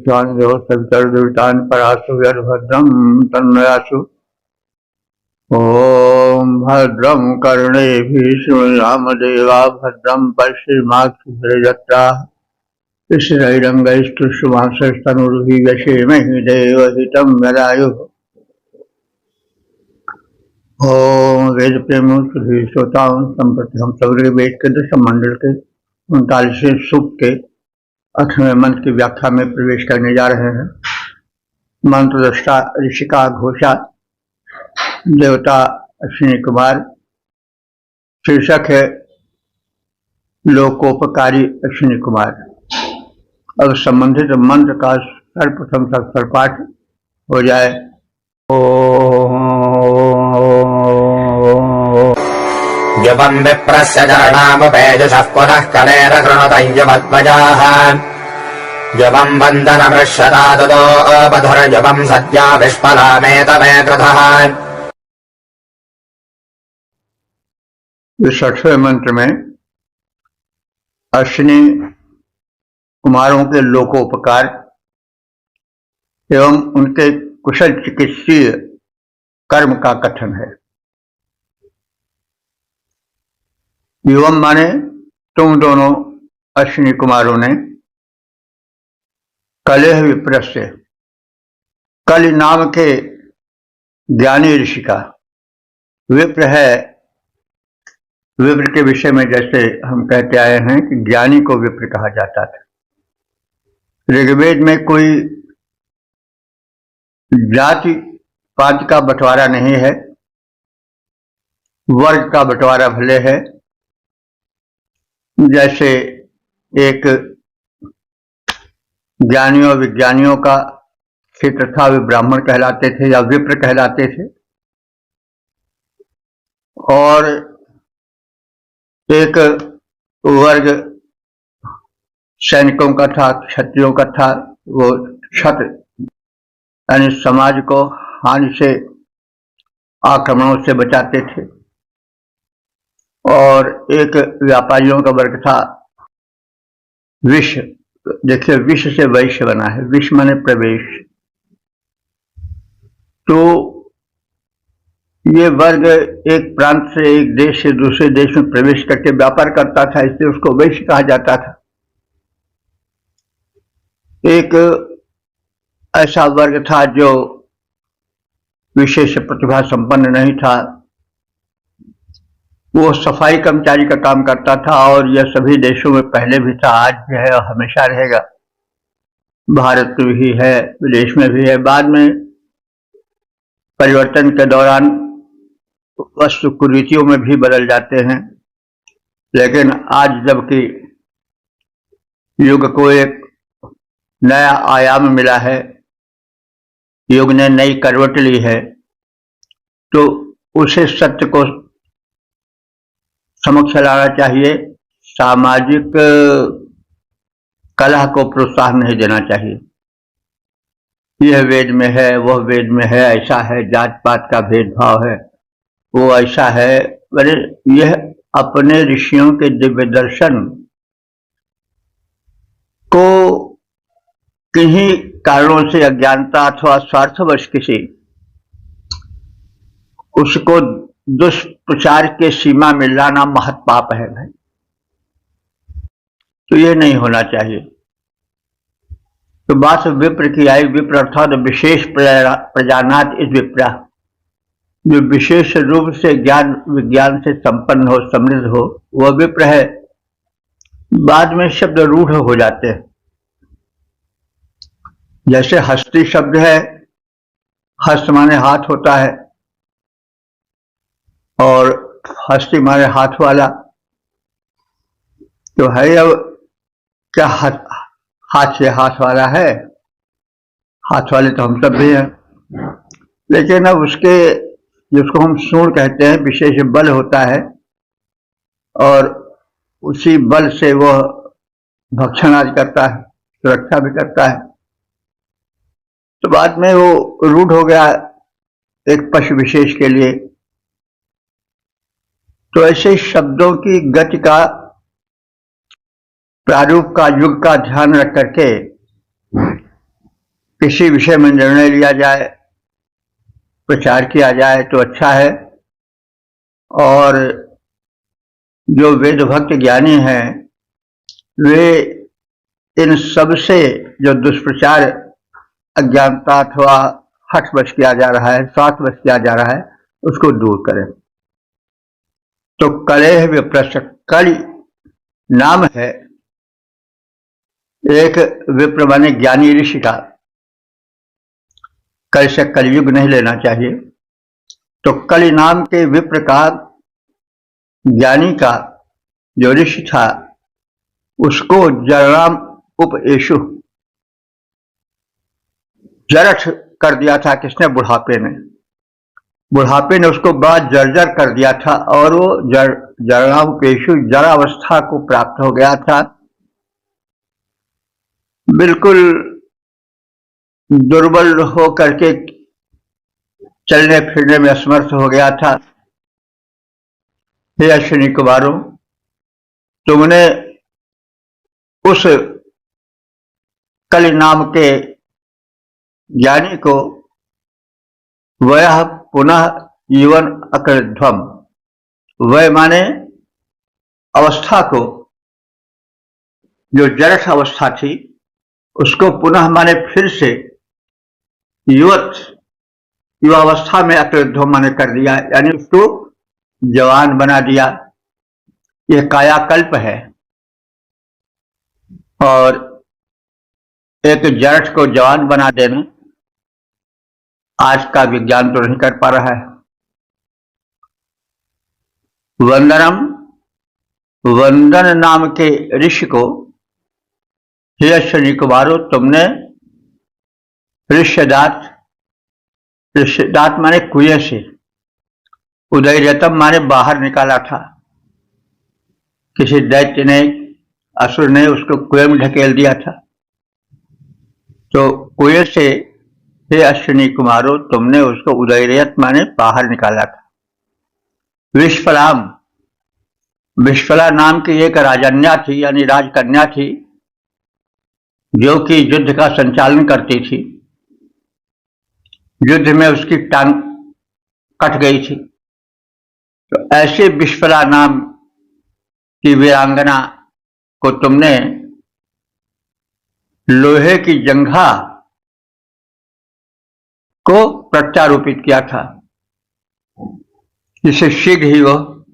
ईशान देव सवितर्देवतान् परासु यद्भद्रं तन्नयासु। ओम भद्रं कर्णेभिः शृणुयाम देवा भद्रं पश्येमाक्षभिर्यजत्राः स्थिरैरङ्गैस्तुष्टुवांसस्तनूभिः व्यसेमहि देवहितं यदायुः। ओम वेद प्रेम सभी श्रोताओं संप्रति हम सभी वेद के दशम मंडल के 39वें सूक्त के 8वें मंत्र की व्याख्या में प्रवेश करने जा रहे हैं। मंत्र दृष्टा ऋषिका घोषा देवता अश्विनी कुमार। शीर्षक है लोकोपकारी अश्विनी कुमार। अब संबंधित मंत्र का सर्वप्रथम अक्षर पाठ हो जाए। युवं विप्रस्य चरणामुपेजुषः पुनः कलेन कृणुतं युवध्वजाः युवं वन्दनमृष्यता ततोऽपधुर्युवं सद्या विष्फलामेतमेतथः। इस 6वें मंत्र में अश्विनी कुमारों के लोकोपकार एवं उनके कुशल चिकित्सीय कर्म का कथन है। युवम माने तुम दोनों अश्विनी कुमारों ने कलेह विप्रस्य, कलि नाम के ज्ञानी ऋषि का, विप्र है, विप्र के विषय में जैसे हम कहते आए हैं कि ज्ञानी को विप्र कहा जाता था। ऋग्वेद में कोई जाति पाति का बंटवारा नहीं है, वर्ग का बंटवारा भले है। जैसे एक ज्ञानियों विज्ञानियों का क्षेत्र था, वे ब्राह्मण कहलाते थे या विप्र कहलाते थे, और एक वर्ग सैनिकों का था, क्षत्रियों का था, वो क्षत्र यानी समाज को हानि से, आक्रमणों से बचाते थे। और एक व्यापारियों का वर्ग था विष। देखिए विष से वैश्य बना है, विष माने प्रवेश। तो ये वर्ग एक प्रांत से, एक देश से दूसरे देश में प्रवेश करके व्यापार करता था, इसलिए उसको वैश्य कहा जाता था। एक ऐसा वर्ग था जो विशेष प्रतिभा संपन्न नहीं था, वो सफाई कर्मचारी का काम करता था, और यह सभी देशों में पहले भी था, आज भी है और हमेशा रहेगा। भारत में भी है, विदेश में भी है। बाद में परिवर्तन के दौरान वस्तु कुरीतियों में भी बदल जाते हैं, लेकिन आज जबकि युग को एक नया आयाम मिला है, युग ने नई करवट ली है, तो उसे सत्य को समक्ष लाना चाहिए। सामाजिक कलह को प्रोत्साहन नहीं देना चाहिए। यह वेद में है, वह वेद में है, ऐसा है, जात पात का भेदभाव है, वो ऐसा है। अरे यह अपने ऋषियों के दिव्य दर्शन को किन्हीं कारणों से, अज्ञानता अथवा स्वार्थवश किसी, उसको दुष्प्रचार के सीमा में लाना महत पाप है भाई। तो ये नहीं होना चाहिए। तो बात विप्र की आई। विप्र अर्थात विशेष प्रजानात इस विप्रा, जो विशेष रूप से ज्ञान विज्ञान से संपन्न हो, समृद्ध हो, वह विप्र है। बाद में शब्द रूढ़ हो जाते हैं। जैसे हस्ती शब्द है, हस्त माने हाथ होता है, और हस्ती माने हाथ वाला। तो है अब क्या हाथ से हाथ वाला है? हाथ वाले तो हम सब भी हैं, लेकिन अब उसके, जिसको हम सूंड कहते हैं, विशेष बल होता है, और उसी बल से वह भक्षण आदि करता है, सुरक्षा भी करता है। तो बाद में वो रूढ़ हो गया एक पशु विशेष के लिए। तो ऐसे शब्दों की गति का, प्रारूप का, युग का ध्यान रख करके किसी विषय में निर्णय लिया जाए, प्रचार किया जाए तो अच्छा है। और जो वेद भक्त ज्ञानी हैं वे इन सब से जो दुष्प्रचार, अज्ञानता अथवा हठवश किया जा रहा है, स्वार्थवश किया जा रहा है, उसको दूर करें। तो कलेह विप्रस्य, कलि नाम है एक विप्र माने ज्ञानी ऋषि का। कल से कलयुग नहीं लेना चाहिए। तो कलि नाम के विप्र का, ज्ञानी का जो ऋषि था, उसको जरणाम उपएषु, जरठ कर दिया था। किसने? बुढ़ापे ने। बुढ़ापे ने उसको बड़ा जर्जर कर दिया था और वो जरणाम उपएषु, जरावस्था को प्राप्त हो गया था। बिल्कुल दुर्बल हो करके चलने फिरने में असमर्थ हो गया था। हे अश्विनी कुमारों, तुमने उस कलि नाम के ज्ञानी को वह पुनः जीवन अकृध्वम, वह माने अवस्था को, जो जरठ अवस्था थी उसको पुनः माने फिर से युवावस्था में अकृध्वम माने कर दिया, यानी उसको जवान बना दिया। यह कायाकल्प है। और एक जरठ को जवान बना देना आज का विज्ञान तो नहीं कर पा रहा है। वंदनम, वंदन नाम के ऋषि को, हे अश्विनी कुमारों, तुमने ऋष्यदात, ऋष्यदात माने कुएं से, उदयरतम माने बाहर निकाला था। किसी दैत्य ने, असुर ने उसको कुएं में ढकेल दिया था। तो कुएं से, हे अश्विनी कुमारों, तुमने उसको उदयरत माने बाहर निकाला था। विश्वलाम, विश्वला नाम की एक राजन्या थी, यानी राजकन्या थी, जो कि युद्ध का संचालन करती थी। युद्ध में उसकी टांग कट गई थी। तो ऐसे विश्वला नाम की वीरांगना को तुमने लोहे की जंघा को प्रत्यारोपित किया था, जिससे शीघ्र ही वह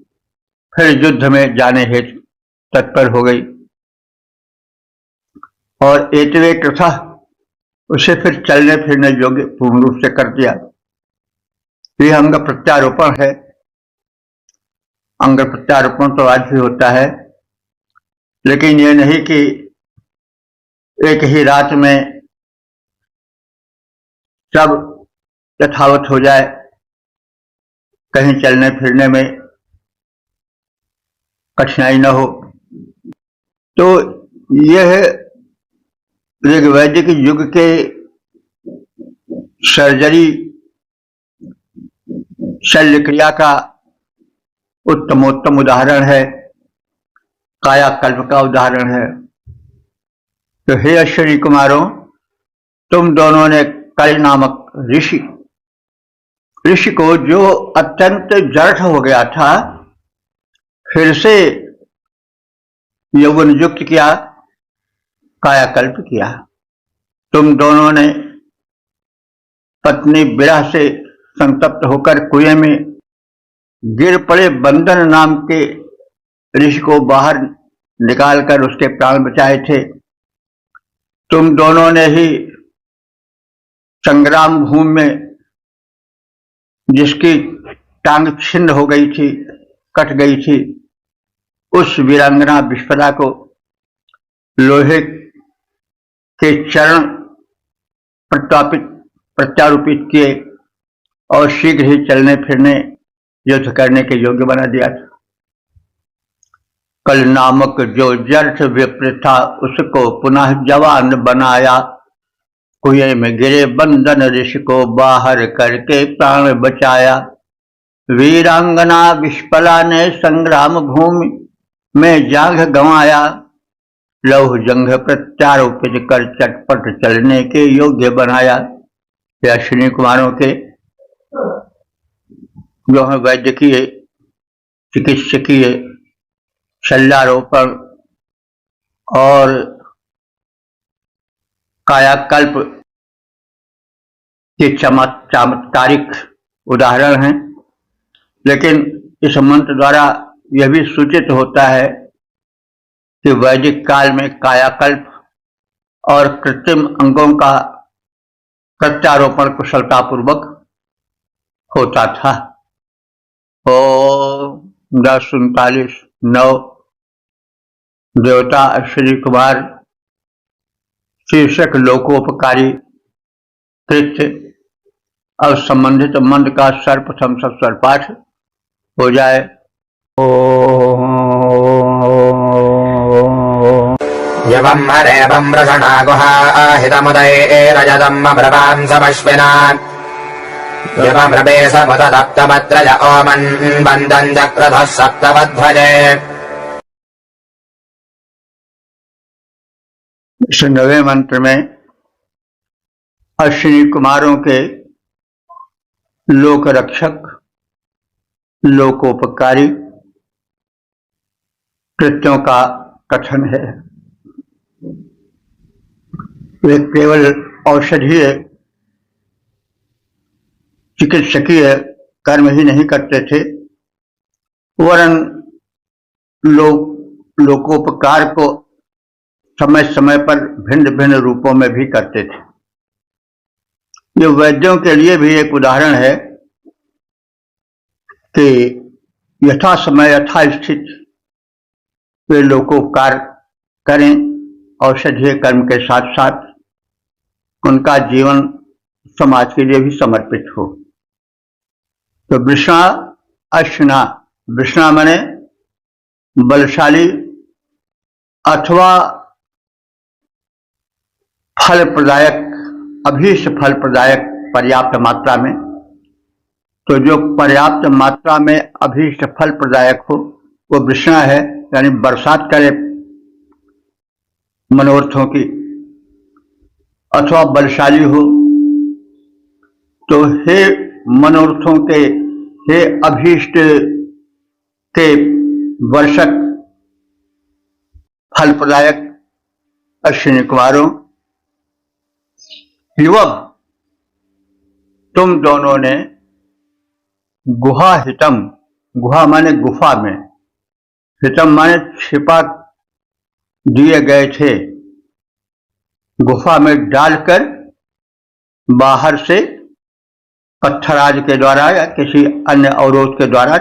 फिर युद्ध में जाने हेतु तत्पर हो गई। और एतवे तथा उसे फिर चलने फिरने योग्य पूर्ण रूप से कर दिया। यह अंग प्रत्यारोपण है। अंग प्रत्यारोपण तो आज भी होता है, लेकिन यह नहीं कि एक ही रात में सब यथावत हो जाए, कहीं चलने फिरने में कठिनाई न हो। तो यह ऋग्वैदिक युग के सर्जरी शल्य क्रिया का उत्तमोत्तम उदाहरण है, कायाकल्प का उदाहरण है। तो हे अश्विनी कुमारों, तुम दोनों ने कलि नामक ऋषि को, जो अत्यंत जड़ हो गया था, फिर से यौवन युक्त किया, कायाकल्प किया। तुम दोनों ने पत्नी विरह से संतप्त होकर कुएं में गिर पड़े बंदन नाम के ऋषि को बाहर निकालकर उसके प्राण बचाए थे। तुम दोनों ने ही संग्राम भूमि में जिसकी टांग छिन्न हो गई थी, कट गई थी, उस वीरांगना विश्वला को लोहे के चरण प्रत्यारोपित किए और शीघ्र ही चलने फिरने युद्ध करने के योग्य बना दिया था। कल नामक जो जर्थ विप्र था, उसको पुनः जवान बनाया। कुएं में गिरे बंदन ऋषि को बाहर करके प्राण बचाया। वीरांगना विश्वला ने संग्राम भूमि में जांघ गंवाया। लौह जंघ प्रत्यारोपित कर चटपट चलने के योग्य बनाया। ये अश्विनी कुमारों के जो है वैद्यकीय, चिकित्सकीय, शल्यारोपण और कायाकल्प के चमत्कारिक उदाहरण हैं। लेकिन इस मंत्र द्वारा यह भी सूचित होता है कि वैदिक काल में कायाकल्प और कृत्रिम अंगों का प्रत्यारोपण कुशलतापूर्वक होता था। 10:39 देवता अश्विनी कुमार शीर्षक लोकोपकारी कृत्य। अब संबंधित मंत्र का सर्वप्रथम सस्वर पाठ हो जाए। यवं हरेवं रसना गुहाहितमुदये रजतं ब्रवां समश्विनान् यवं रवे समुदप्तमत्रज ओमन् बन्दं चक्रधः सप्तवध्वजे। इस 9वें मंत्र में अश्विनी कुमारों के लोक रक्षक, लोकोपकारी कृत्यों का कथन है। वे केवल औषधीय चिकित्सकीय कर्म ही नहीं करते थे, वरन लोकोपकार को समय समय पर भिन्न भिन्न रूपों में भी करते थे। ये वैद्यों के लिए भी एक उदाहरण है कि यथा समय यथा स्थित वे लोकोपकार करें, औषधीय कर्म के साथ साथ उनका जीवन समाज के लिए भी समर्पित हो। तो वृषणा अश्विना, वृषणा माने बलशाली अथवा फल प्रदायक, अभीष्ट फल प्रदायक पर्याप्त मात्रा में। तो जो पर्याप्त मात्रा में अभीष्ट फल प्रदायक हो वो वृषणा है, यानी बरसात करे मनोरथों की, अथवा बलशाली हो। तो हे मनोरथों के, हे अभीष्ट के वर्षक फल प्रदायक अश्विनी कुमारों, युवक तुम दोनों ने गुहा हितम, गुहा माने गुफा में, हितम माने छिपा दिए गए थे, गुफा में डालकर बाहर से पत्थराज के द्वारा या किसी अन्य अवरोध के द्वारा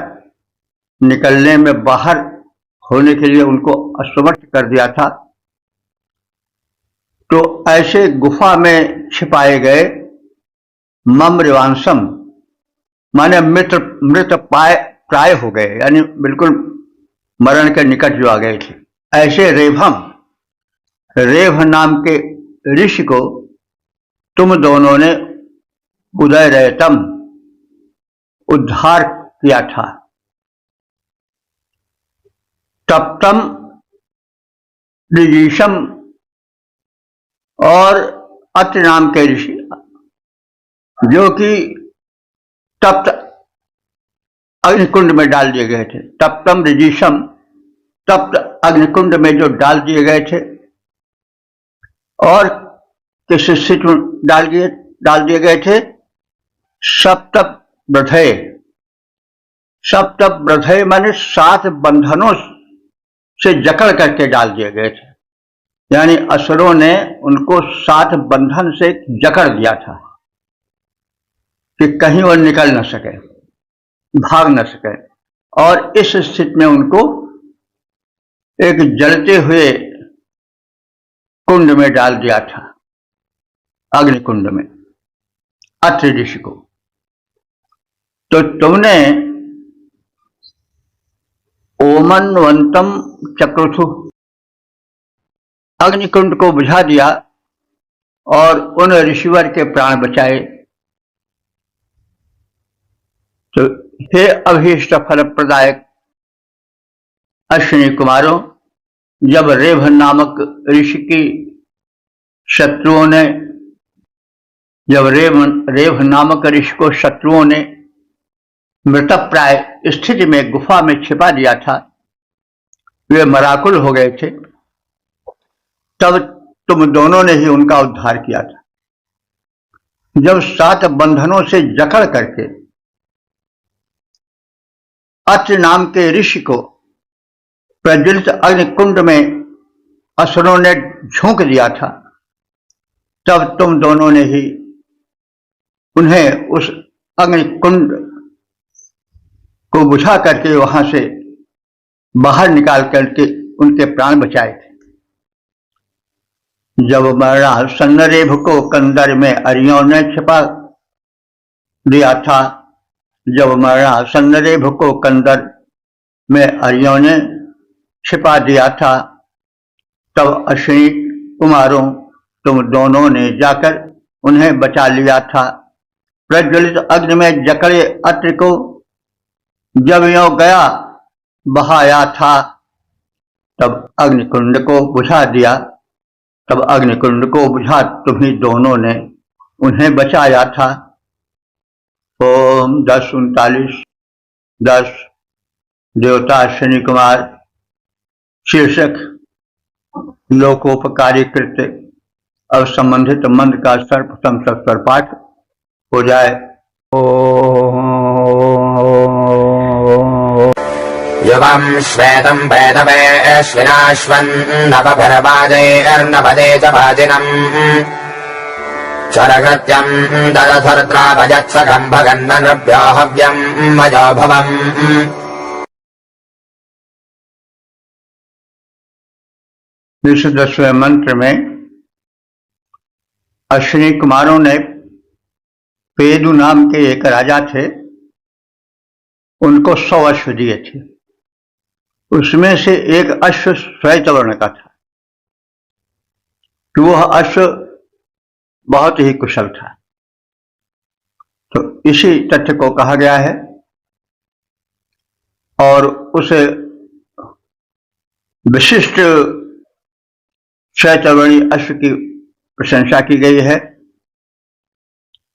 निकलने में, बाहर होने के लिए उनको असमर्थ कर दिया था। तो ऐसे गुफा में छिपाए गए मम्रिवांसम माने मृत प्राय हो गए, यानी बिल्कुल मरण के निकट जो आ गए थे, ऐसे रेभम, रेभ नाम के ऋषि को तुम दोनों ने उदय रहतम, उद्धार किया था। तप्तम ऋषिशम, और अत्र नाम के ऋषि जो कि तप्त अग्निकुंड में डाल दिए गए थे। तप्तम ऋषिशम, तप्त अग्निकुंड में जो डाल दिए गए थे, और किस स्थिति में डाल दिए गए थे? सप्तब्रधय, सप्तब्रधय माने 7 बंधनों से जकड़ करके डाल दिए गए थे, यानी असुरों ने उनको 7 बंधन से जकड़ दिया था कि कहीं वो निकल न सके, भाग न सके। और इस स्थिति में उनको एक जलते हुए कुंड में डाल दिया था, अग्निकुंड में, अत्रि ऋषि को। तो तुमने ओमनवंतम चक्रथु, अग्निकुंड को बुझा दिया और उन ऋषिवर के प्राण बचाए। तो हे अभीष्ट फल प्रदायक अश्विनी कुमारों, जब रेभ नामक ऋषि की शत्रुओं ने जब रेभ नामक ऋषि को शत्रुओं ने मृतप्राय स्थिति में गुफा में छिपा दिया था, वे मराकुल हो गए थे, तब तुम दोनों ने ही उनका उद्धार किया था। जब 7 बंधनों से जकड़ करके अत्रि नाम के ऋषि को प्रज्वलित अग्निकुंड में असुरों ने झोंक दिया था, तब तुम दोनों ने ही उन्हें उस अग्निकुंड को बुझा करके वहां से बाहर निकाल करके उनके प्राण बचाए थे। जब मरणासन्न रेभ को कंदर में अरियों ने छिपा दिया था, जब मरणासन्न रेभ को कंदर में अरियों ने छिपा दिया था, तब अश्विनी कुमारों तुम दोनों ने जाकर उन्हें बचा लिया था। प्रज्वलित अग्नि में जकड़े अत्रि को जब यों गया बहाया था, तब अग्निकुंड को बुझा दिया, तब अग्निकुंड को बुझा तुम्ही दोनों ने उन्हें बचाया था। ओम 10:39 10 देवता अश्विनी कुमार शीर्षक लोकोपकारी कृत्य। अब संबंधित मंत्र का सर्वप्रथम सत्वर पाठ हो जाए। युवं श्वेतं वेदवेश्विनाश्वन्नपभरवाजैर्नपदे च भाजिनम् चरकृत्यं ददथर्त्राभजत्सखं भगन्ननृभ्यो हव्यं मयो भवम्। इस 10वें मंत्र में अश्विनी कुमारों ने पेदु नाम के एक राजा थे, उनको 100 अश्व दिए थे। उसमें से एक अश्व श्वेत वर्ण का था, तो वह अश्व बहुत ही कुशल था। तो इसी तथ्य को कहा गया है और उसे विशिष्ट श्वेतवर्णी अश्व की प्रशंसा की गई है।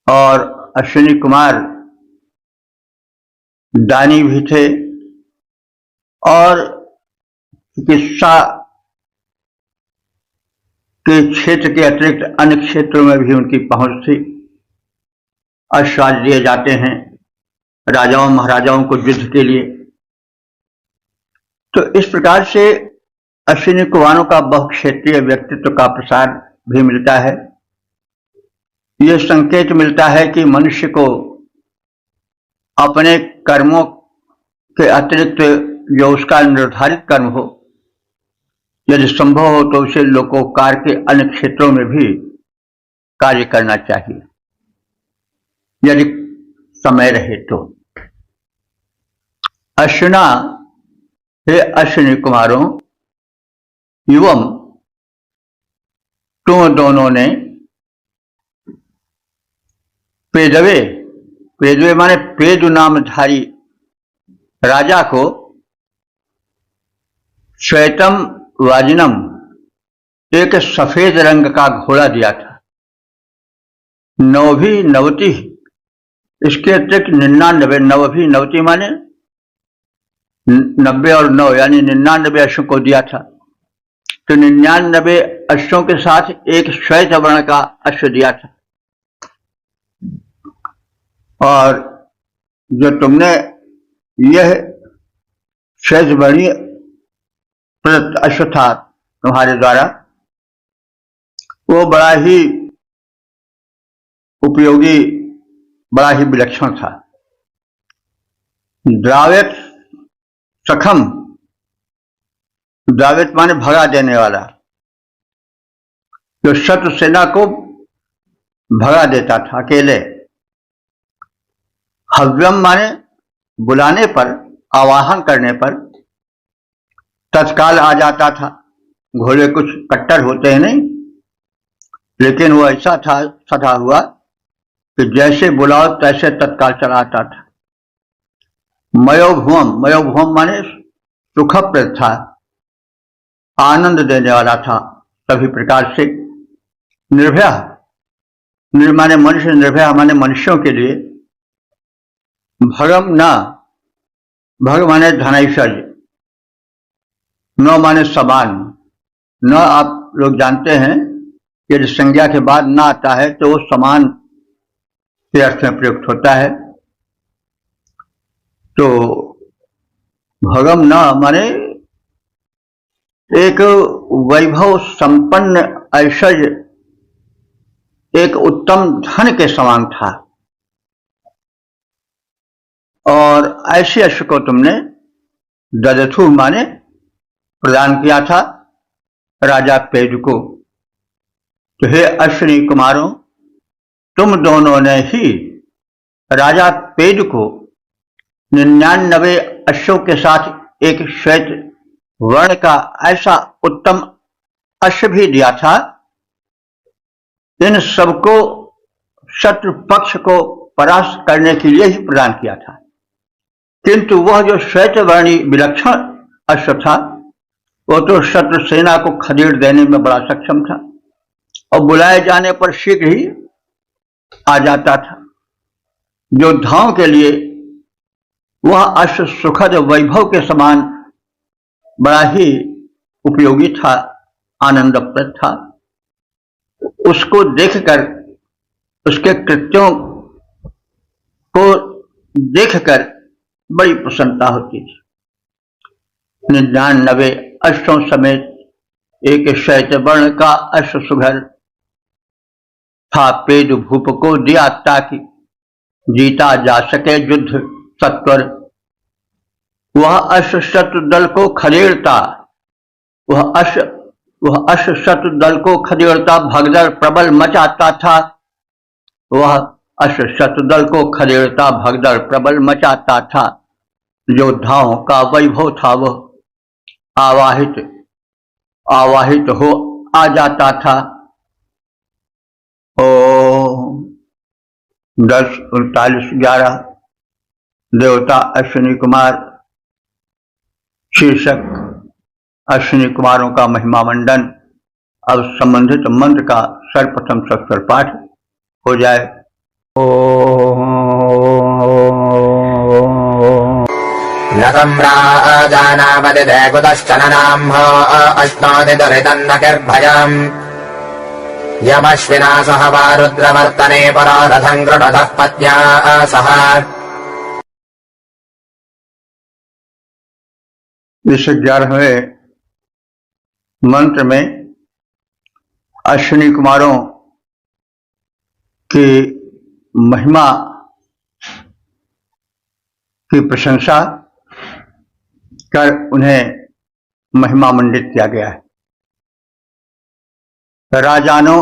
और अश्विनी कुमार दानी भी थे और चिकित्सा के क्षेत्र के अतिरिक्त अन्य क्षेत्रों में भी उनकी पहुंच थी। अश्वाज दिए जाते हैं राजाओं महाराजाओं को युद्ध के लिए। तो इस प्रकार से अश्विनी कुमारों का बहुक्षेत्रीय व्यक्तित्व का प्रसार भी मिलता है। यह संकेत मिलता है कि मनुष्य को अपने कर्मों के अतिरिक्त जो उसका निर्धारित कर्म हो, यदि संभव हो तो उसे लोकोपकार के अन्य क्षेत्रों में भी कार्य करना चाहिए, यदि समय रहे तो। अश्विना हे अश्विनी कुमारों, युवम तुम दोनों ने पेदवे, पेदवे माने पेदु नामधारी राजा को श्वेतम वाजिनम, एक सफेद रंग का घोड़ा दिया था। नवभी नवती, इसके अतिरिक्त 99, नवभी नवती माने 90 और 9 यानी 99 अश्वों को दिया था। तो 99 अश्वों के साथ एक श्वेत वर्ण का अश्व दिया था। और जो तुमने यह श्वेत वर्णीय प्रदत्त अश्व था तुम्हारे द्वारा, वो बड़ा ही उपयोगी, बड़ा ही विलक्षण था। द्रावित सखम, द्रावित माने भगा देने वाला, जो शत्रु सेना को भगा देता था अकेले। हव्यम माने बुलाने पर, आवाहन करने पर तत्काल आ जाता था। घोड़े कुछ कट्टर होते हैं नहीं, लेकिन वो ऐसा था, सदा हुआ कि जैसे बुलाओ तैसे तत्काल चला आता था। मयोभुवम, मयोभुवम माने सुखप्रद था, आनंद देने वाला था सभी प्रकार से। निर्भया, माने मनुष्य, निर्भया माने मनुष्यों के लिए। भगम न, भग माने धनैश्वर्य, न माने समान। न आप लोग जानते हैं कि यदि संज्ञा के बाद न आता है तो वो समान के अर्थ में प्रयुक्त होता है। तो भगम न माने एक वैभव संपन्न ऐश्वर्य, एक उत्तम धन के समान था। और ऐसे ऐश्वर्य को तुमने ददथु माने प्रदान किया था राजा पेज को। तो हे अश्विनी कुमारों, तुम दोनों ने ही राजा पेज को 99 अश्वों के साथ एक श्वेत वर्ण का ऐसा उत्तम अश्व भी दिया था। इन सबको शत्रु पक्ष को परास्त करने के लिए ही प्रदान किया था, किंतु वह जो श्वेत वर्णी विलक्षण अश्व था वो तो शत्रु सेना को खदेड़ देने में बड़ा सक्षम था और बुलाए जाने पर शीघ्र ही आ जाता था। योद्धाओं के लिए वह अश्व सुखद वैभव के समान बड़ा ही उपयोगी था, आनंदप्रद था। उसको देखकर, उसके कृत्यों को देखकर बड़ी प्रसन्नता होती थी। 99 अश्वों समेत एक श्वेत वर्ण का अश्व सुघर था पेज भूप को दिया ताकि जीता जा सके युद्ध सत्वर। वह अश्व शत्रु दल को खदेड़ता, वह अश्व शत्रु दल को खदेड़ता भगदड़ प्रबल मचाता था। वह अश्व शत्रु दल को खदेड़ता भगदड़ प्रबल मचाता था। योद्धाओं का वैभव था वह आवाहित हो आ जाता था। ओ 10:39:11 देवता अश्विनी कुमार शीर्षक अश्विनी कुमारों का महिमा मंडन। अब संबंधित मंत्र का सर्वप्रथम सस्वर पाठ हो जाए। नकं राजानामदिते कुतश्चन नाम्भो अश्नोति दुरितन्न किर्भयम् यमश्विना सह वा रुद्रवर्तने परो रथं कृणुतः पत्न्या सह। इस 11वें मंत्र में अश्विनी कुमारों की महिमा की प्रशंसा कर उन्हें महिमा मंडित किया गया है। राजानो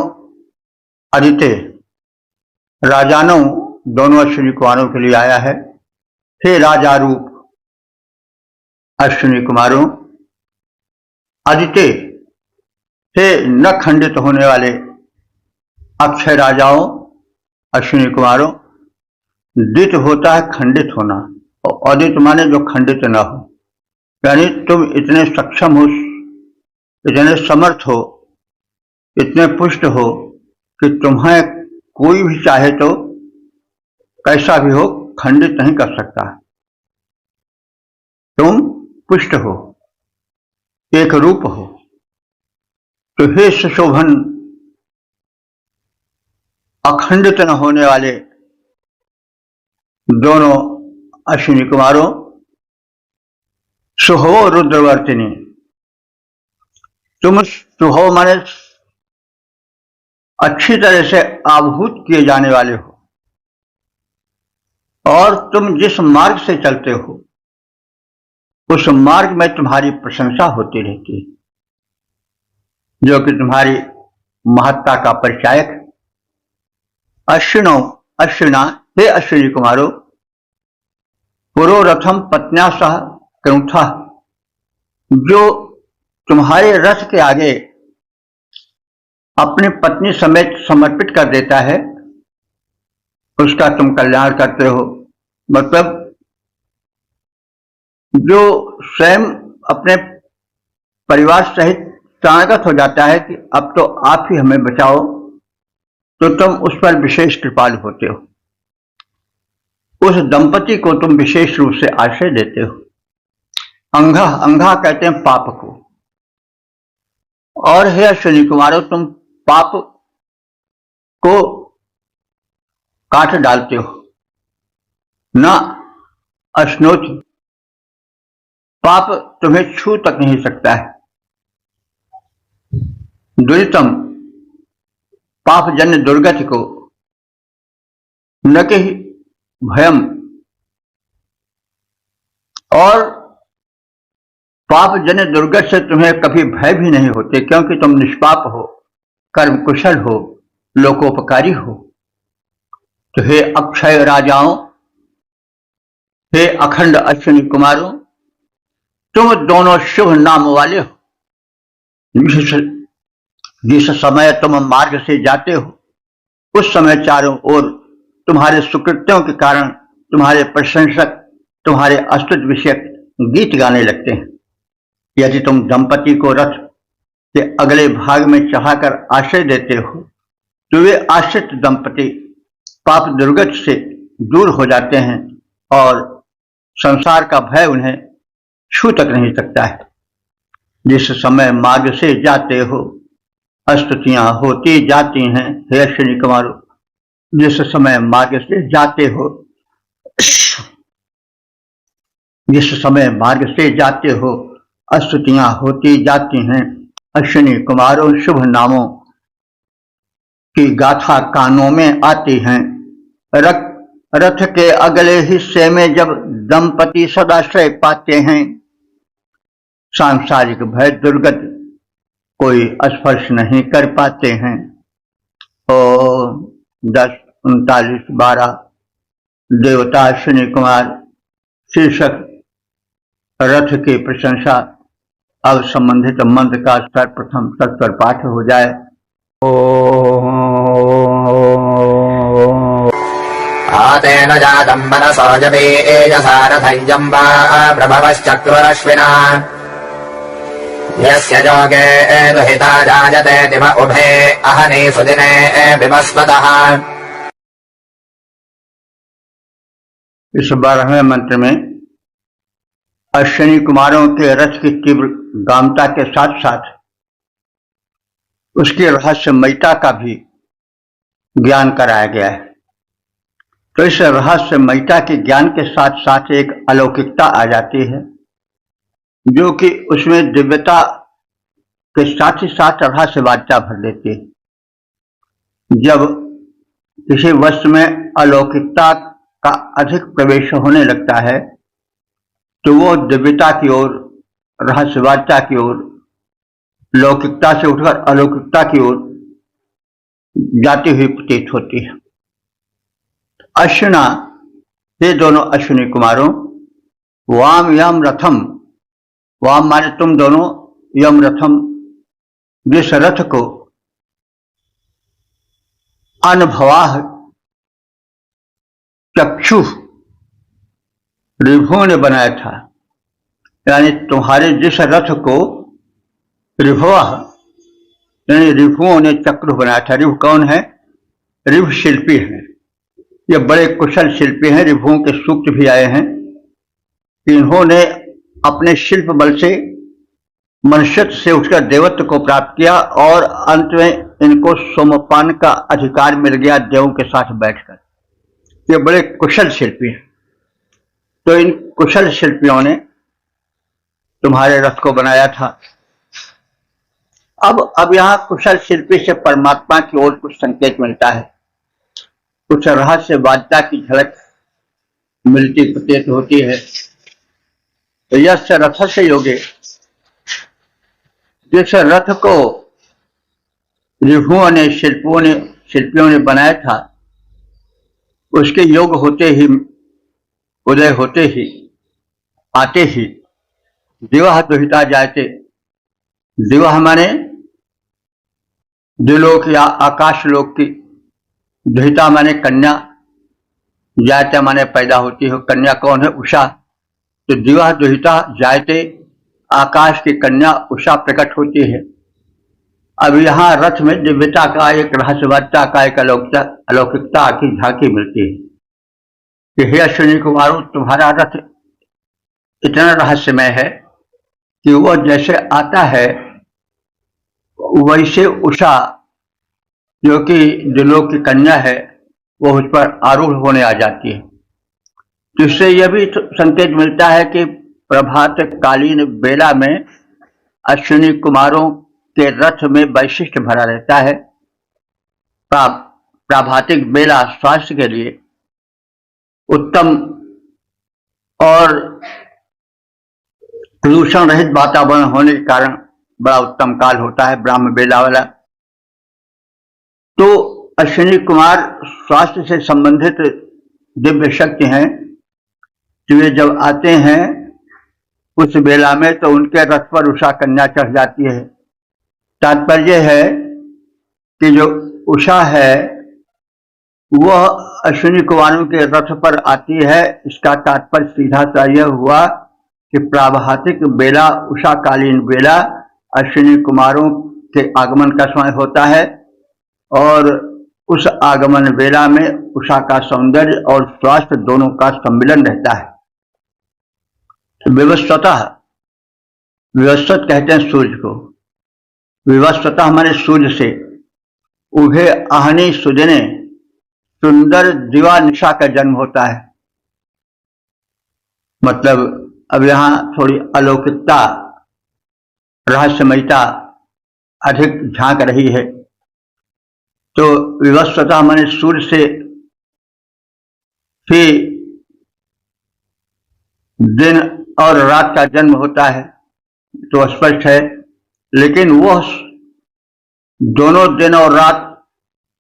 अदिते, राजानो दोनों अश्विनी कुमारों के लिए आया है। हे राजा रूप अश्विनी कुमारों, अदिते, हे न खंडित होने वाले अक्षय राजाओं अश्विनी कुमारों। दित होता है खंडित होना और अदित माने जो खंडित न हो, यानी तुम इतने सक्षम हो, इतने समर्थ हो, इतने पुष्ट हो कि तुम्हें कोई भी चाहे तो कैसा भी हो खंडित नहीं कर सकता। तुम पुष्ट हो, एक रूप हो। तो हे सुशोभन अखंडित न होने वाले दोनों अश्विनी कुमारों, सुहो रुद्रवर्तिनी, तुम सुहो माने अच्छी तरह से आभूत किए जाने वाले हो और तुम जिस मार्ग से चलते हो उस मार्ग में तुम्हारी प्रशंसा होती रहती है, जो कि तुम्हारी महत्ता का परिचायक। अश्विनो अश्विना, हे अश्विनी कुमारों, पुरोरथम पत्न्या सह क्रौथा, जो तुम्हारे रथ के आगे अपनी पत्नी समेत समर्पित कर देता है उसका तुम कल्याण करते हो। मतलब जो स्वयं अपने परिवार सहित शरणागत हो जाता है कि अब तो आप ही हमें बचाओ, तो तुम उस पर विशेष कृपालु होते हो, उस दंपति को तुम विशेष रूप से आश्रय देते हो। अंधा अंधा कहते हैं पाप को, और हे अश्विनी कुमारों, तुम पाप को काट डालते हो, न अश्नोति, पाप तुम्हें छू तक नहीं सकता है। दुरितम, पापजन्य दुर्गति को, न कि भयम, और पापजन्य दुर्गत से तुम्हें कभी भय भी नहीं होते, क्योंकि तुम निष्पाप हो, कर्म कुशल हो, लोकोपकारी हो। तो हे अक्षय राजाओं, हे अखंड अश्विनी कुमारों, तुम दोनों शुभ नाम वाले हो। जिस समय तुम मार्ग से जाते हो, उस समय चारों ओर तुम्हारे सुकृत्यों के कारण तुम्हारे प्रशंसक तुम्हारे अस्तुत विषयक गीत गाने लगते हैं। यदि तुम दंपति को रथ के अगले भाग में चढ़ाकर आश्रय देते हो, तो वे आश्रित दंपति पाप दुर्गत से दूर हो जाते हैं और संसार का भय उन्हें छू तक नहीं सकता है। जिस समय मार्ग से जाते हो, स्तुतियां होती जाती हैं। हे अश्विनी कुमारों, जिस समय मार्ग से जाते हो, जिस समय मार्ग से जाते हो, स्तुतियां होती जाती हैं। अश्विनी कुमारों, शुभ नामों की गाथा कानों में आती हैं। रथ के अगले हिस्से में जब दंपति सदाश्रय पाते हैं, सांसारिक भय दुर्गत कोई स्पर्श नहीं कर पाते हैं। 10, 39, 12 देवता अश्विनी कुमार शीर्षक रथ की प्रशंसा। अब संबंधित मंत्र का सर्वप्रथम सत्वर पाठ हो जाए। आतेन जातं मनसो जवेयसा रथं वा प्रभवश्चक्ररश्विना यस्य जोगे दुहिता जायते दिव उभे अहने सुदिने विवस्वतः। इस 12वें मंत्र में अश्विनी कुमारों के रथ की तीव्र गामता के साथ साथ उसकी रहस्यमयता का भी ज्ञान कराया गया है। तो इस रहस्यमयता के ज्ञान के साथ साथ एक अलौकिकता आ जाती है, जो कि उसमें दिव्यता के साथ ही साथ रहस्यवादिता भर देती है। जब किसी वस्तु में अलौकिकता का अधिक प्रवेश होने लगता है, तो वो दिव्यता की ओर, रहस्यवादिता की ओर, लौकिकता से उठकर अलौकिकता की ओर जाती हुई प्रतीत होती है। अश्विना, ये दोनों अश्विनी कुमारों, वाम यम रथम, वाम माने तुम दोनों, यम रथम, जिस रथ को अनुभवाह चक्षु ऋभुओं ने बनाया था, यानी तुम्हारे जिस रथ को ऋभुआ यानी ऋभुओं ने चक्र बनाया था। ऋभु कौन है? ऋभु शिल्पी हैं। ये बड़े कुशल शिल्पी हैं। ऋभुओं के सूक्त भी आए हैं। इन्होंने अपने शिल्प बल से मनुष्यत्व से उठकर देवत्व को प्राप्त किया और अंत में इनको सोमपान का अधिकार मिल गया देवों के साथ बैठकर। ये बड़े कुशल शिल्पी हैं। तो इन कुशल शिल्पियों ने तुम्हारे रथ को बनाया था। अब यहां कुशल शिल्पी से परमात्मा की ओर कुछ संकेत मिलता है, कुछ रहस्यवादिता की झलक मिलती प्रतीत होती है। तो यस्य रथ से योगे, जिस रथ को ऋभुओं ने शिल्पियों ने बनाया था, उसके योग होते ही, उदय होते ही, आते ही दिवह दुहिता जायते। दिवह माने द्विलोक या आकाश लोक की, दुहिता माने कन्या, जायते माने पैदा होती हो। कन्या कौन है? उषा। तो दिवह दुहिता जायते आकाश की कन्या उषा प्रकट होती है। अब यहाँ रथ में दिव्यता का, एक रहस्यवादिता का, एक अलौकिकता की झांकी मिलती है कि हे अश्विनी कुमारों, तुम्हारा रथ इतना रहस्यमय है कि वह जैसे आता है वैसे उषा, जो कि दिलों की कन्या है, वो उस पर आरूढ़ होने आ जाती है। तो इससे यह भी संकेत मिलता है कि प्रभात कालीन बेला में अश्विनी कुमारों के रथ में वैशिष्ट भरा रहता है। प्राभातिक बेला स्वास्थ्य के लिए उत्तम और प्रदूषण रहित वातावरण होने के कारण बड़ा उत्तम काल होता है ब्राह्म बेला वाला। तो अश्विनी कुमार स्वास्थ्य से संबंधित दिव्य शक्ति हैं। तो वे जब आते हैं उस बेला में तो उनके रथ पर उषा कन्या चढ़ जाती है। तात्पर्य है कि जो उषा है वह अश्विनी कुमारों के रथ पर आती है। इसका तात्पर्य सीधा सा यह हुआ कि प्राभातिक बेला, उषाकालीन बेला अश्विनी कुमारों के आगमन का समय होता है और उस आगमन बेला में उषा का सौंदर्य और स्वास्थ्य दोनों का सम्मिलन रहता है। विवस्वत कहते हैं सूर्य को। विवस्वतः हमारे सूर्य से उभे आहनी सुजने, सुंदर दिवा निशा का जन्म होता है। मतलब अब यहाँ थोड़ी अलौकिकता, रहस्यमयता अधिक झांक रही है। तो विवस्वतः हमारे सूर्य से फिर दिन और रात का जन्म होता है तो स्पष्ट है, लेकिन वह दोनों दिन और रात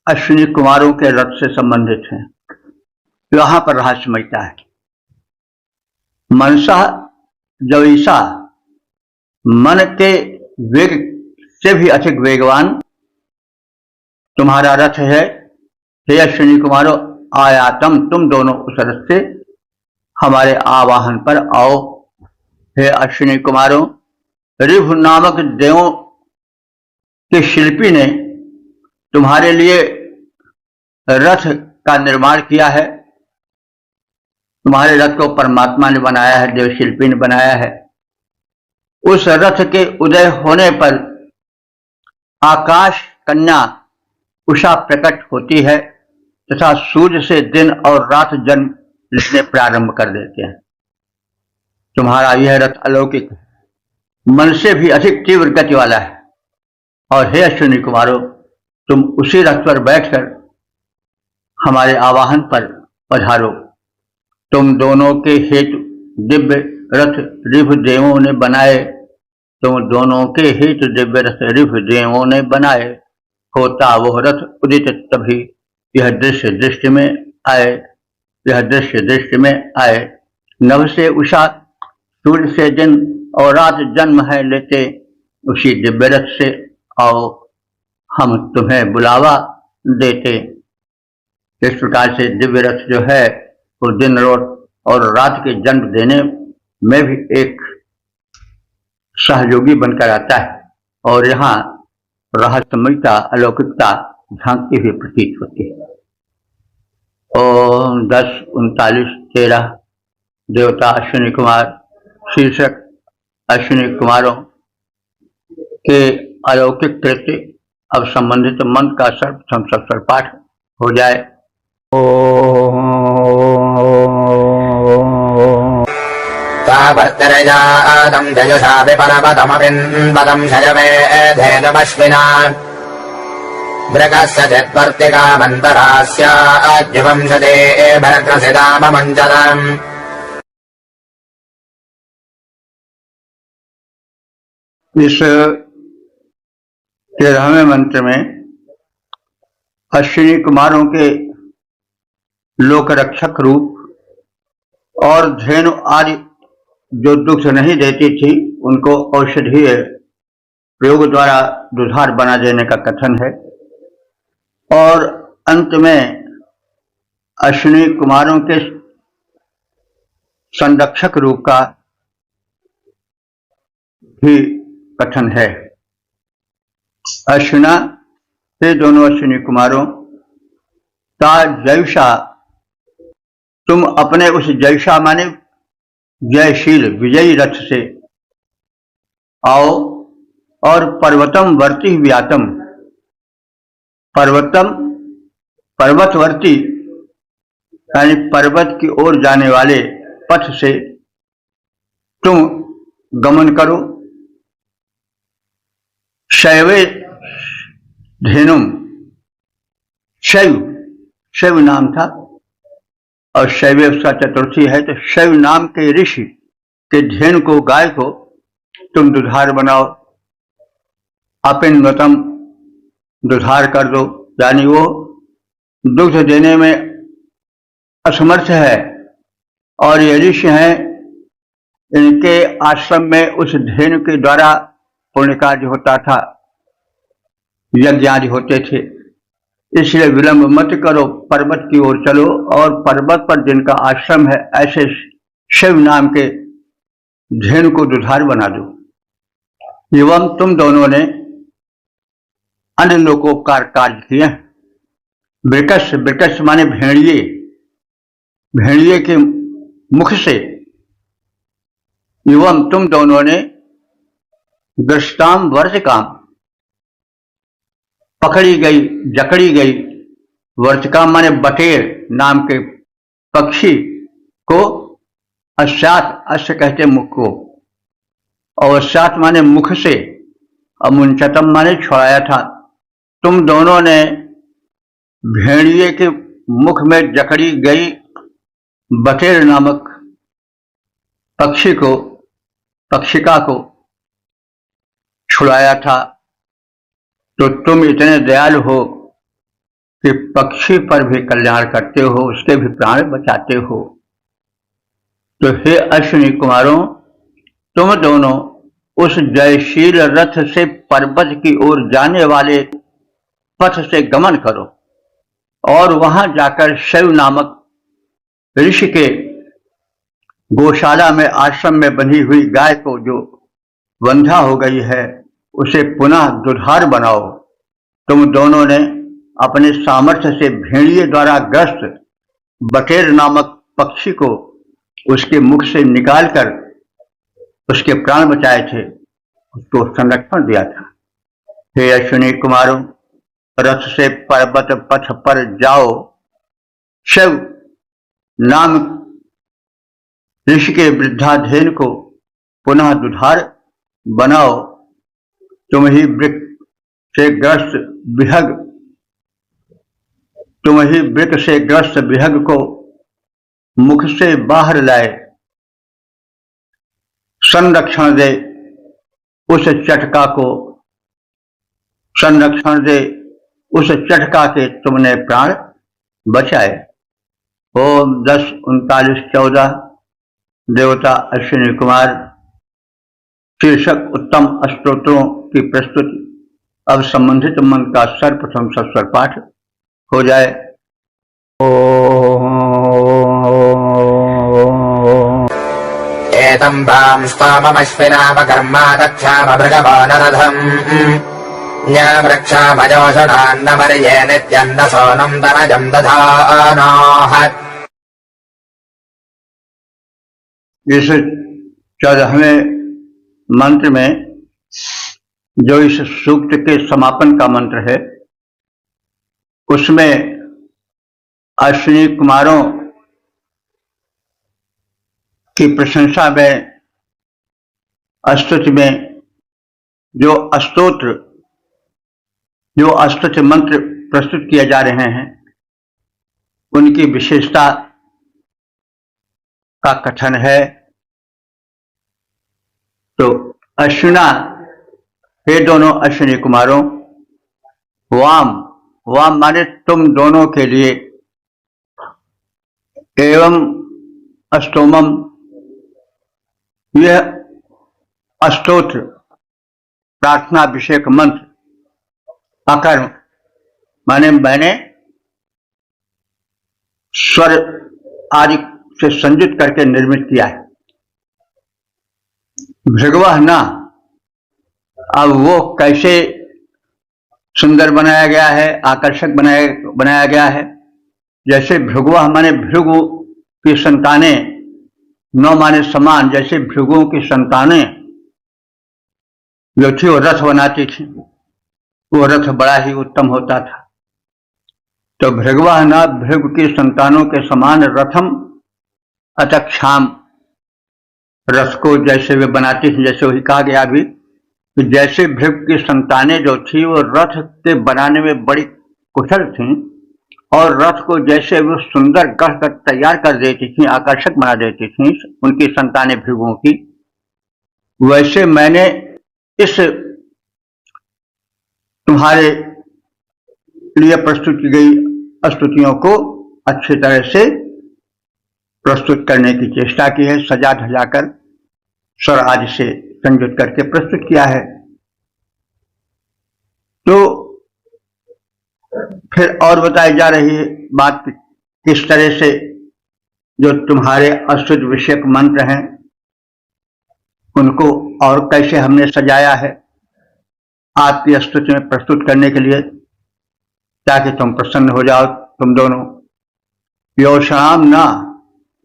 अश्विनी कुमारों के रथ से संबंधित हैं। यहां पर रहस्यमयता है। मनसा जवीसा, मन के वेग से भी अधिक वेगवान तुम्हारा रथ है। हे अश्विनी कुमारों, आयातम, तुम दोनों उस रथ से हमारे आवाहन पर आओ। हे अश्विनी कुमारों, ऋभु नामक देवों के शिल्पी ने तुम्हारे लिए रथ का निर्माण किया है। तुम्हारे रथ को परमात्मा ने बनाया है, देवशिल्पी ने बनाया है। उस रथ के उदय होने पर आकाश कन्या उषा प्रकट होती है तथा सूर्य से दिन और रात जन्म लेने प्रारंभ कर देते हैं। तुम्हारा यह रथ अलौकिक है, मन से भी अधिक तीव्र गति वाला है। और हे अश्विनी कुमारों, तुम उसी रथ पर बैठकर हमारे आवाहन पर पधारो। तुम दोनों के हेतु दिव्य रथ ऋभु देवों ने बनाए। तुम दोनों के हेतु दिव्य रथ ऋभु देवों ने बनाए। होता वह रथ उदित तभी यह दृश्य दृष्टि में आए। यह दृश्य दृष्टि में आए। नभ से उषा, सूर्य से दिन और रात जन्म है लेते। उसी दिव्य रथ से आओ, हम तुम्हें बुलावा देते। इस प्रकार से दिव्य रथ जो है वो दिन और रात के जन्म देने में भी एक सहयोगी बनकर आता है। और यहाँ रहस्यमयता, अलौकिकता झांकती हुई प्रतीत होती है। ओम 10, 39, 13 देवता अश्विनी कुमार शीर्षक अश्विनी कुमारों के अलौकिक कृत्य। अब संबंधित मंत्र का सर्वप्रथम सत्सर पाठ हो जाए। तावत्तरजातं जजुषा विपरपतमपिन्वतं शयवेधेदमश्विना मृगस्य चित्वर्तिकामन्तरास्याद्युवंशते भरग्रसिदाममञ्जलम्। इस 13वें मंत्र में अश्विनी कुमारों के लोक रक्षक रूप और धेनु आदि जो दुख नहीं देती थी उनको औषधीय प्रयोग द्वारा दुधार बना देने का कथन है। और अंत में अश्विनी कुमारों के संरक्षक रूप का ही कथन है। अश्विना, हे दोनों अश्विनी कुमारों, ता जैसा, तुम अपने उस जैसा माने जयशील विजयी रथ से आओ और पर्वतम वर्ती व्यातम, पर्वतम पर्वतवर्ती यानी पर्वत की ओर जाने वाले पथ से तुम गमन करो। शैवे धेनुम, शैव, शैव नाम था और शैवे उसका चतुर्थी है, तो शैव नाम के ऋषि के धेनु को, गाय को तुम दुधार बनाओ। अपिन्वतम, दुधार कर दो, यानी वो दुग्ध देने में असमर्थ है और ये ऋषि हैं, इनके आश्रम में उस धेनु के द्वारा पुण्य कार्य होता था, यज्ञ आदि होते थे, इसलिए विलंब मत करो, पर्वत की ओर चलो और पर्वत पर जिनका आश्रम है ऐसे शिव नाम के धेनु को दुधार बना दो। एवं तुम दोनों ने अन्य लोकोपकार कार्य किए। ब्रिकस, ब्रिकस माने भेड़िए, भेड़िए के मुख से, एवं तुम दोनों ने दृष्टाम वर्ज काम, पकड़ी गई जकड़ी गई, वर्चकाम माने बटेर नाम के पक्षी को, अश्चात, अश्य कहते मुख को, और अश्चात माने मुख से, अमुंचतम माने छुड़ाया था। तुम दोनों ने भेड़िए के मुख में जकड़ी गई बटेर नामक पक्षी को, पक्षिका को छुड़ाया था। तो तुम इतने दयालु हो कि पक्षी पर भी कल्याण करते हो, उसके भी प्राण बचाते हो। तो हे अश्विनी कुमारों, तुम दोनों उस जयशील रथ से पर्वत की ओर जाने वाले पथ से गमन करो और वहां जाकर शैव नामक ऋषि के गौशाला में, आश्रम में बंधी हुई गाय को, जो वंध्या हो गई है, उसे पुनः दुधार बनाओ। तुम दोनों ने अपने सामर्थ्य से भेड़िए द्वारा ग्रस्त बटेर नामक पक्षी को उसके मुख से निकालकर उसके प्राण बचाए थे, उसको संरक्षण दिया था। हे अश्विनी कुमारों, रथ से पर्वत पथ पर जाओ, शिव नाम ऋषि के वृद्धाधेन को पुनः दुधार बनाओ। तुम ही वृक्ष से ग्रस्त विहग, तुम ही वृक्ष से ग्रस्त विहग को मुख से बाहर लाए, संरक्षण दे उस चटका को, संरक्षण दे उस चटका के तुमने प्राण बचाए। ओम 10, 39, 14 देवता अश्विनी कुमार शीर्षक उत्तम स्तोत्रों की प्रस्तुति। अब संबंधित मंत्र का सर्वप्रथम सस्वर पाठ हो जाए। एतं भां स्तोममश्विनामकर्मा तच्छाम भृगवो नरधम् न्यामृक्षामजोषणान्नमर्ये नित्यन्न सोनं तनजं दधानाः। इस 14वें मंत्र में, जो इस सूक्त के समापन का मंत्र है, उसमें अश्विनी कुमारों की प्रशंसा में, स्तुति में जो स्तोत्र, जो स्तुति मंत्र प्रस्तुत किए जा रहे हैं, उनकी विशेषता का कथन है। तो अश्विना, हे दोनों अश्विनी कुमारों, वाम, वाम माने तुम दोनों के लिए, एवं स्तोमम, यह स्तोत्र प्रार्थना अभिषेक मंत्र, अकर्म माने मैंने स्वर आदि से संयुक्त करके निर्मित किया है। भृगवः न, अब वो कैसे सुंदर बनाया गया है, आकर्षक बनाया गया है। जैसे भृगुआ माने भृगु की संतानें, नौ माने समान, जैसे भृगुओं की संतानें जो थी वो रथ बनाती थी, वो रथ बड़ा ही उत्तम होता था। तो भृगुवाहना भृगु की संतानों के समान रथम अतक्षाम, रथ को जैसे वे बनाती थी, जैसे वही कहा गया अभी कि जैसे भृगु की संतानें जो थी वो रथ के बनाने में बड़ी कुशल थीं, और रथ को जैसे वो सुंदर गढ़ कर तैयार कर देती थी, आकर्षक बना देती थी उनकी संतानें भृगुओं की, वैसे मैंने इस तुम्हारे लिए प्रस्तुत की गई स्तुतियों को अच्छी तरह से प्रस्तुत करने की चेष्टा की है, सजा धजाकर स्वर आदि से संयुक्त करके प्रस्तुत किया है। तो फिर और बताई जा रही है बात किस तरह से जो तुम्हारे अस्तुत विषयक मंत्र हैं उनको और कैसे हमने सजाया है आपकी स्तुति में प्रस्तुत करने के लिए, ताकि तुम प्रसन्न हो जाओ तुम दोनों। योषणाम ना,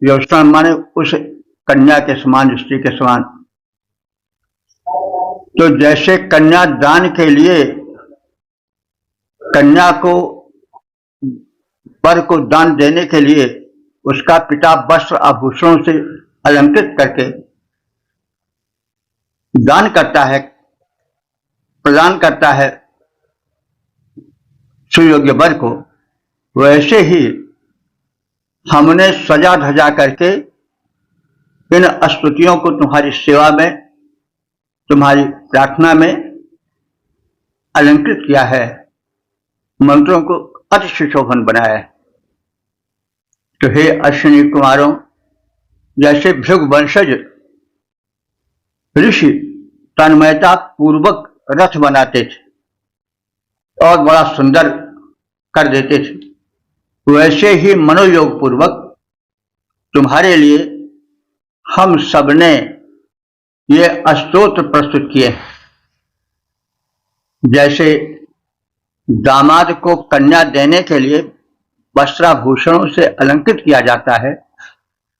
योषणाम माने उस कन्या के समान, स्त्री के समान। तो जैसे कन्या दान के लिए कन्या को वर को दान देने के लिए उसका पिता वस्त्र आभूषणों से अलंकृत करके दान करता है, प्रदान करता है सुयोग्य वर को, वैसे ही हमने सजा धजा करके इन स्तुतियों को तुम्हारी सेवा में, तुम्हारी प्रार्थना में अलंकृत किया है, मंत्रों को अति सुशोभन बनाया है। तो हे अश्विनी कुमारों, जैसे भृगु वंशज ऋषि तन्मयता पूर्वक रथ बनाते थे और बड़ा सुंदर कर देते थे, वैसे ही मनोयोग पूर्वक तुम्हारे लिए हम सबने ये स्तोत्र प्रस्तुत किए। जैसे दामाद को कन्या देने के लिए वस्त्राभूषणों से अलंकृत किया जाता है,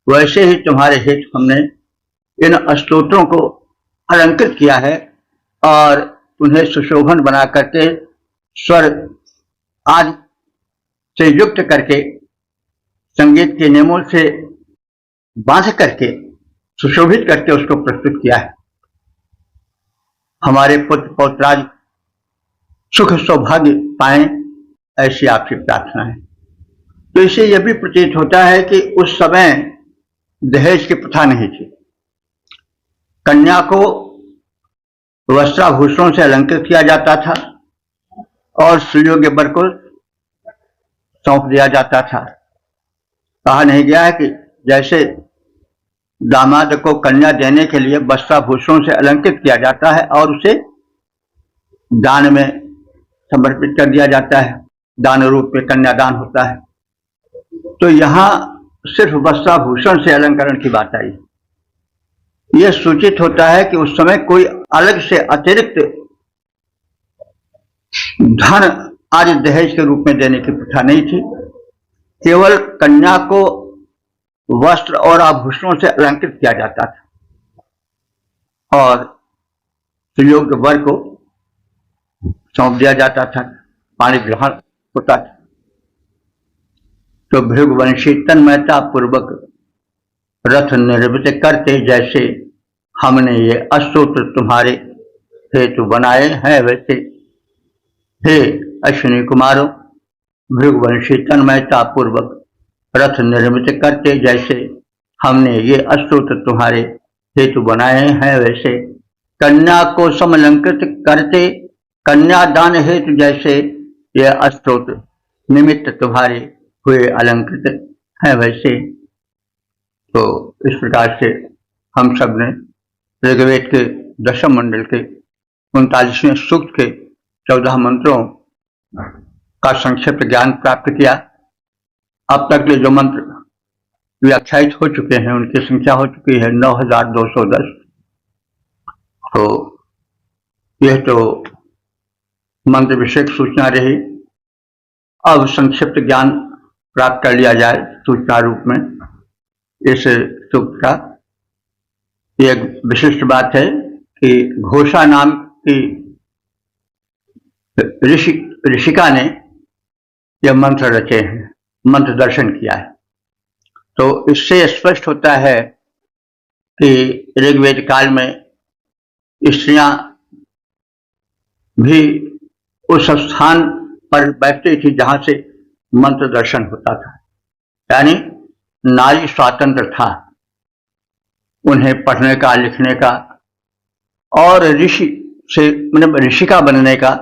वैसे ही तुम्हारे हेतु हमने इन स्तोत्रों को अलंकृत किया है और उन्हें सुशोभन बना करके स्वर आदि से युक्त करके संगीत के नियमों से बांध करके सुशोभित करके उसको प्रस्तुत किया है। हमारे पुत्र पौत्रादि सुख सौभाग्य पाएं, ऐसी आपकी प्रार्थना है। तो इससे यह भी प्रतीत होता है कि उस समय दहेज की प्रथा नहीं थी। कन्या को वस्त्राभूषणों से अलंकृत किया जाता था और सुयोग्य वर को सौंप दिया जाता था। कहा नहीं गया है कि जैसे दामाद को कन्या देने के लिए वस्त्राभूषणों से अलंकृत किया जाता है और उसे दान में समर्पित कर दिया जाता है, दान रूप में कन्यादान होता है। तो यहाँ सिर्फ वस्त्राभूषण से अलंकरण की बात आई। यह सूचित होता है कि उस समय कोई अलग से अतिरिक्त धन आदि दहेज के रूप में देने की प्रथा नहीं थी। केवल कन्या को वस्त्र और आभूषणों से अलंकृत किया जाता था और सुयोग्य वर को सौंप दिया जाता था, पाणी ग्रहण होता था। तो भृगुवंशी तन्मयता पूर्वक रथ निर्मित करते जैसे हमने ये स्तोत्र तुम्हारे हेतु बनाए हैं, वैसे हे अश्विनी कुमारों, भृगुवंशी तन्मयता पूर्वक रथ निर्मित करते जैसे हमने ये स्तोत्र तुम्हारे हेतु बनाए हैं, वैसे कन्या को समलंकृत करते कन्यादान हेतु जैसे ये स्तोत्र निमित्त तुम्हारे हुए अलंकृत हैं, वैसे। तो इस प्रकार से हम सब ने ऋग्वेद के दशम मंडल के 39वें सूक्त के 14 मंत्रों का संक्षिप्त ज्ञान प्राप्त किया। अब तक के जो मंत्र व्याख्यायित हो चुके हैं उनकी संख्या हो चुकी है 9210। तो यह तो मंत्र विषयक सूचना रही। अब संक्षिप्त ज्ञान प्राप्त कर लिया जाए सूचना रूप में इस सूक्त का। एक विशिष्ट बात है कि घोषा नाम की ऋषिका ने यह मंत्र रचे हैं, मंत्र दर्शन किया है। तो इससे स्पष्ट होता है कि ऋग्वेद काल में स्त्रियां भी उस स्थान पर बैठती थी जहां से मंत्र दर्शन होता था, यानी नारी स्वातंत्र था, उन्हें पढ़ने का, लिखने का और ऋषि से मतलब ऋषिका बनने का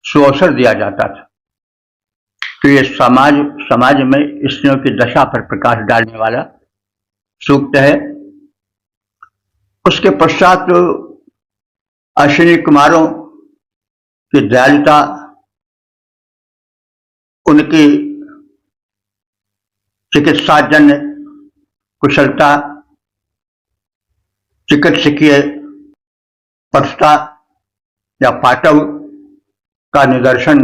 सुअवसर दिया जाता था। तो ये समाज में स्त्रियों की दशा पर प्रकाश डालने वाला सूक्त है। उसके पश्चात अश्विनी कुमारों की दयालुता, उनकी चिकित्साजन्य कुशलता, चिकित्सकीय पटुता या पाटव का निदर्शन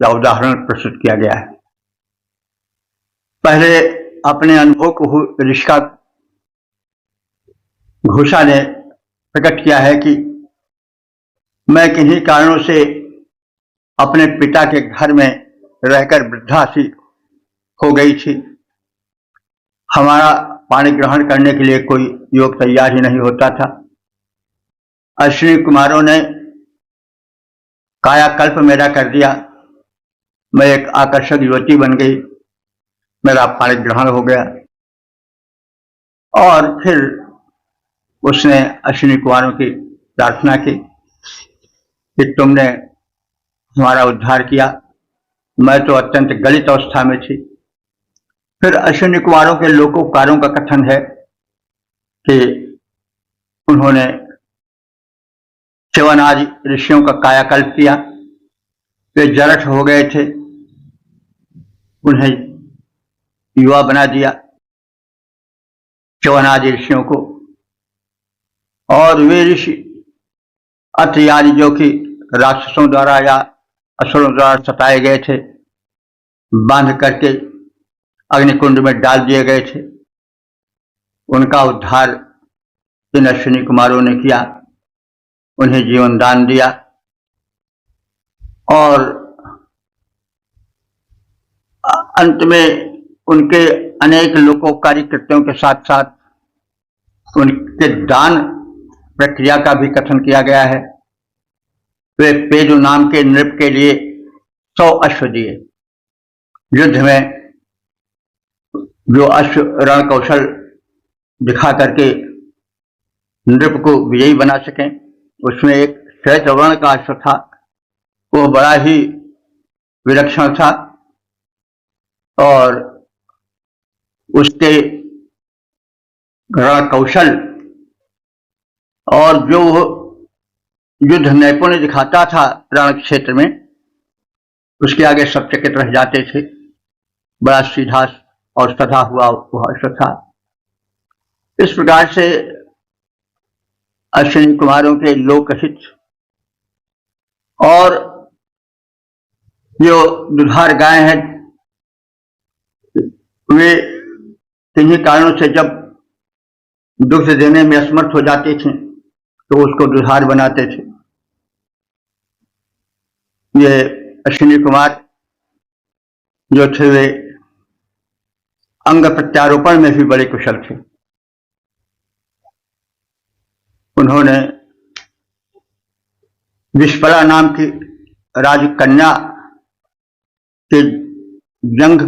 या उदाहरण प्रस्तुत किया गया है। पहले अपने अनुभव को ऋषिका घोषा ने प्रकट किया है कि मैं किन्हीं कारणों से अपने पिता के घर में रहकर वृद्धा सी हो गई थी। हमारा पानी ग्रहण करने के लिए कोई योग तैयार ही नहीं होता था। अश्विनी कुमारों ने कायाकल्प मेरा कर दिया, मैं एक आकर्षक युवती बन गई, मेरा पाणी ग्रहण हो गया। और फिर उसने अश्विनी कुमारों की प्रार्थना की कि तुमने हमारा उद्धार किया, मैं तो अत्यंत गलित अवस्था में थी। फिर अश्विनी कुमारों के लोकोपकारों का कथन है कि उन्होंने च्यवन आदि ऋषियों का कायाकल्प किया, वे जरठ हो गए थे, उन्हें युवा बना दिया च्यवन आदि ऋषियों को। और वे ऋषि अत्रि आदि जो कि राक्षसों द्वारा या असुरों द्वारा सताए गए थे, बांध करके अग्निकुंड में डाल दिए गए थे, उनका उद्धार इन अश्विनी कुमारों ने किया, उन्हें जीवन दान दिया। और अंत में उनके अनेक लोकोपकारी कृत्यों के साथ साथ उनके दान प्रक्रिया का भी कथन किया गया है। वे पेजु नाम के नृप के लिए 100 अश्व दिए, युद्ध में जो अश्व रण कौशल दिखा करके नृप को विजयी बना सकें। उसमें एक श्वेत वर्ण का अश्व था, वो बड़ा ही विलक्षण था और उसके रण कौशल और जो युद्ध नैपुण्य दिखाता था रण क्षेत्र में, उसके आगे सब चकित रह जाते थे। बड़ा सीधा और सधा हुआ वह अश्व था। इस प्रकार से अश्विनी कुमारों के लोकहित और जो दुधार गाय हैं, वे किन्हीं कारणों से जब दुग्ध देने में असमर्थ हो जाते थे तो उसको दुधार बनाते थे। ये अश्विनी कुमार जो थे वे अंग प्रत्यारोपण में भी बड़े कुशल थे। उन्होंने विस्पला नाम की राजकन्या के जंग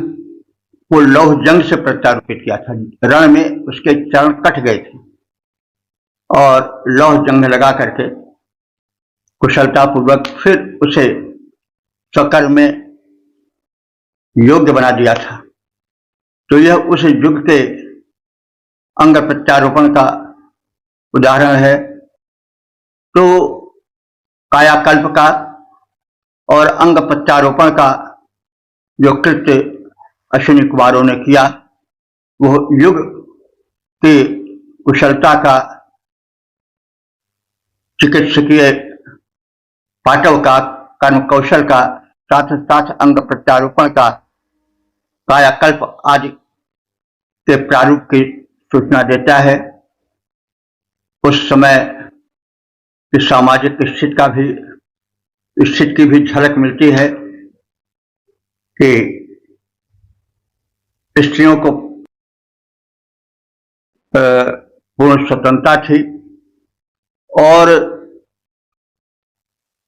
को लौह जंग से प्रत्यारोपित किया था। रण में उसके चरण कट गए थे और लौह जंग लगा करके कुशलतापूर्वक फिर उसे स्वकर्म में योग्य बना दिया था। तो यह उस युग के अंग प्रत्यारोपण का उदाहरण है। तो कायाकल्प का और अंग प्रत्यारोपण का जो कृत्य अश्विनी कुमारों ने किया, वह युग की कुशलता का, चिकित्सकीय पाटव का, कर्म कौशल का, साथ साथ अंग प्रत्यारोपण का, कायाकल्प आदि के प्रारूप की सूचना देता है। उस समय की सामाजिक स्थिति की भी झलक मिलती है कि स्त्रियों को पूर्ण स्वतंत्रता थी और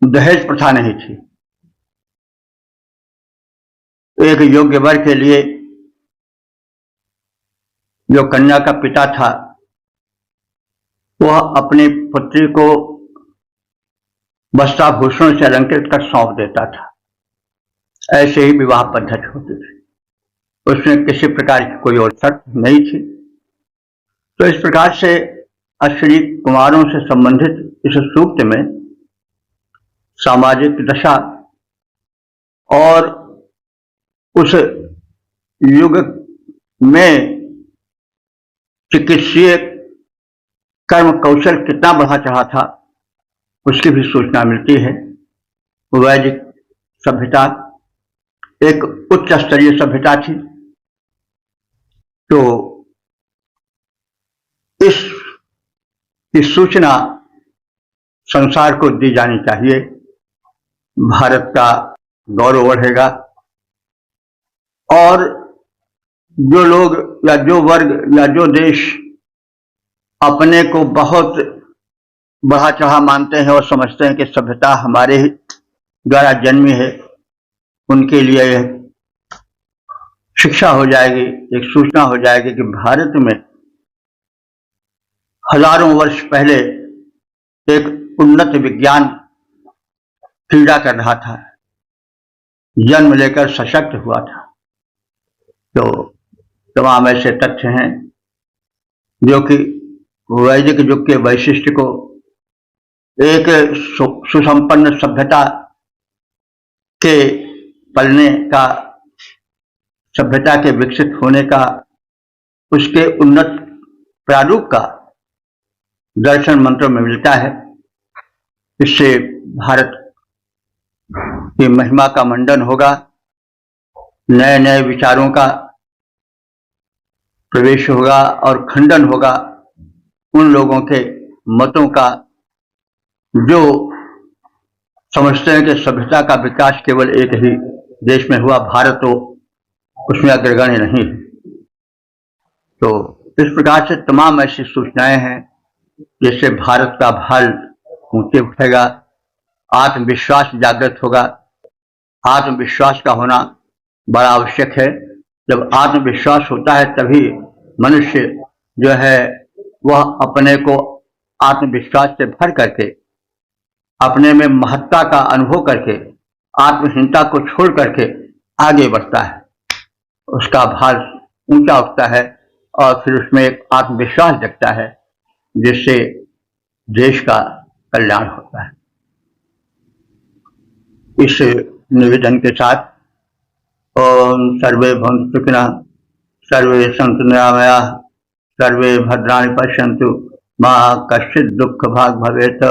दहेज प्रथा नहीं थी। एक योग्य वर के लिए जो कन्या का पिता था वह अपनी पुत्री को वस्त्राभूषणों से अलंकृत कर सौंप देता था। ऐसे ही विवाह पद्धति होती थी, उसमें किसी प्रकार की कोई और शर्त नहीं थी। तो इस प्रकार से अश्विनी कुमारों से संबंधित इस सूक्त में सामाजिक दशा और उस युग में चिकित्सीय कर्म कौशल कितना बढ़ा चढ़ा था उसकी भी सूचना मिलती है। वैदिक सभ्यता एक उच्च स्तरीय सभ्यता थी। तो इसकी सूचना संसार को दी जानी चाहिए। भारत का गौरव बढ़ेगा और जो लोग या जो वर्ग या जो देश अपने को बहुत बढ़ा चढ़ा मानते हैं और समझते हैं कि सभ्यता हमारे ही द्वारा जन्मी है, उनके लिए यह शिक्षा हो जाएगी, एक सूचना हो जाएगी कि भारत में हजारों वर्ष पहले एक उन्नत विज्ञान क्रीड़ा कर रहा था, जन्म लेकर सशक्त हुआ था। तो तमाम ऐसे तथ्य हैं जो कि वैदिक युग के वैशिष्ट्य को, एक सुसंपन्न सभ्यता के पलने का, सभ्यता के विकसित होने का, उसके उन्नत प्रारूप का दर्शन मंत्रों में मिलता है। इससे भारत की महिमा का मंडन होगा, नए नए विचारों का प्रवेश होगा और खंडन होगा उन लोगों के मतों का जो समझते हैं कि सभ्यता का विकास केवल एक ही देश में हुआ, भारत तो उसमें अग्रगण्य नहीं। तो इस प्रकार से तमाम ऐसी सूचनाएं हैं जिससे भारत का भाल ऊंचे उठेगा, आत्मविश्वास जागृत होगा। आत्मविश्वास का होना बड़ा आवश्यक है। जब आत्मविश्वास होता है तभी मनुष्य जो है वह अपने को आत्मविश्वास से भर करके, अपने में महत्ता का अनुभव करके, आत्महीनता को छोड़ करके आगे बढ़ता है। उसका भार ऊंचा उठता है और फिर उसमें एक आत्मविश्वास जगता है जिससे देश का कल्याण होता है। इस निवेदन के साथ ओम सर्वे भवन्तु सुखिनः, सर्वे सन्तु निरामयाः, सर्वे भद्राणि पश्यन्तु, मा कश्चित् दुःख भाग् भवेत्।